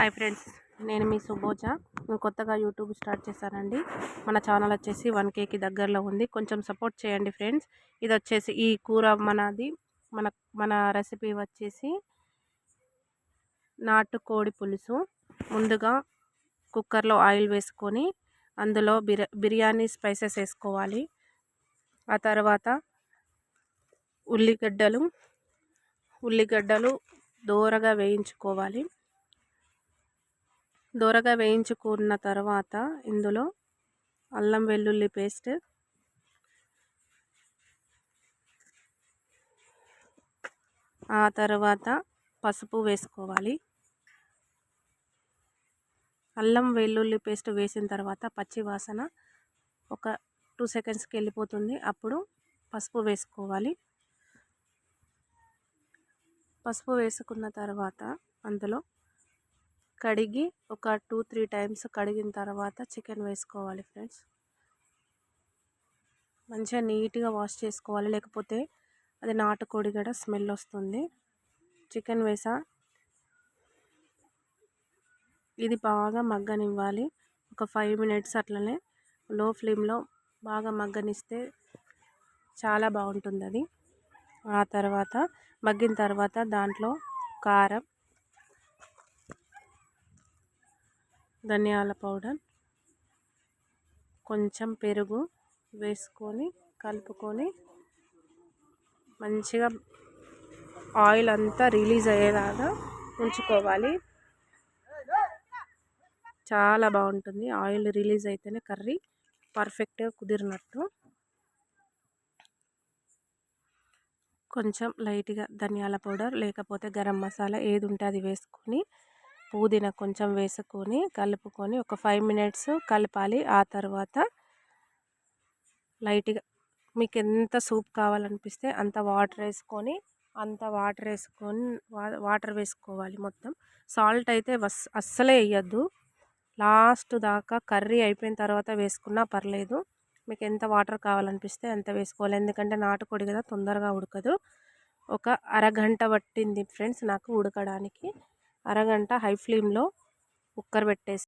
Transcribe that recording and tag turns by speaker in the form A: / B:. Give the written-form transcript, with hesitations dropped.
A: Hi friends, నేను మీ సుబోజ. నేను కొత్తగా యూట్యూబ్ స్టార్ట్ చేశానండి. మన ఛానల్ వచ్చేసి 1Kకి దగ్గరలో ఉంది. కొంచెం సపోర్ట్ చేయండి ఫ్రెండ్స్. ఇది వచ్చేసి ఈ కూర మన మన రెసిపీ వచ్చేసి నాటుకోడి పులుసు. ముందుగా కుక్కర్లో ఆయిల్ వేసుకొని అందులో బిర్యానీ స్పైసెస్ వేసుకోవాలి. ఆ తర్వాత ఉల్లిగడ్డలు దోరగా వేయించుకోవాలి. దోరగా వేయించుకున్న తర్వాత ఇందులో అల్లం వెల్లుల్లి పేస్ట్, ఆ తర్వాత పసుపు వేసుకోవాలి. అల్లం వెల్లుల్లి పేస్ట్ వేసిన తర్వాత పచ్చి వాసన ఒక 2 సెకండ్స్కి వెళ్ళిపోతుంది. అప్పుడు పసుపు వేసుకోవాలి. పసుపు వేసుకున్న తర్వాత అందులో కడిగి ఒక 2-3 టైమ్స్ కడిగిన తర్వాత చికెన్ వేసుకోవాలి ఫ్రెండ్స్. మంచిగా నీట్గా వాష్ చేసుకోవాలి, లేకపోతే అది నాటుకోడి కూడా స్మెల్ వస్తుంది. చికెన్ వేసా, ఇది బాగా మగ్గనివ్వాలి. ఒక 5 మినిట్స్ అట్లనే లో ఫ్లేమ్లో బాగా మగ్గనిస్తే చాలా బాగుంటుంది అది. ఆ తర్వాత మగ్గిన తర్వాత దాంట్లో కారం, ధనియాల పౌడర్, కొంచెం పెరుగు వేసుకొని కలుపుకొని మంచిగా ఆయిల్ అంతా రిలీజ్ అయ్యేలాగా ఉంచుకోవాలి. చాలా బాగుంటుంది. ఆయిల్ రిలీజ్ అయితేనే కర్రీ పర్ఫెక్ట్గా కుదిరినట్టు. కొంచెం లైట్గా ధనియాల పౌడర్ లేకపోతే గరం మసాలా ఏది ఉంటే అది వేసుకొని పుదీనా కొంచెం వేసుకొని కలుపుకొని ఒక 5 మినిట్స్ కలపాలి. ఆ తర్వాత లైట్గా మీకు ఎంత సూప్ కావాలనిపిస్తే అంత వాటర్ వేసుకోవాలి. మొత్తం సాల్ట్ అయితే అస్సలే వేయద్దు. లాస్ట్ దాకా కర్రీ అయిపోయిన తర్వాత వేసుకున్నా పర్లేదు. మీకు ఎంత వాటర్ కావాలనిపిస్తే అంత వేసుకోవాలి. ఎందుకంటే నాటుకోడి కదా, తొందరగా ఉడకదు. ఒక అరగంట పట్టింది ఫ్రెండ్స్ నాకు ఉడకడానికి. అరగంట హై ఫ్లేమ్లో కుక్కర్ పెట్టేసి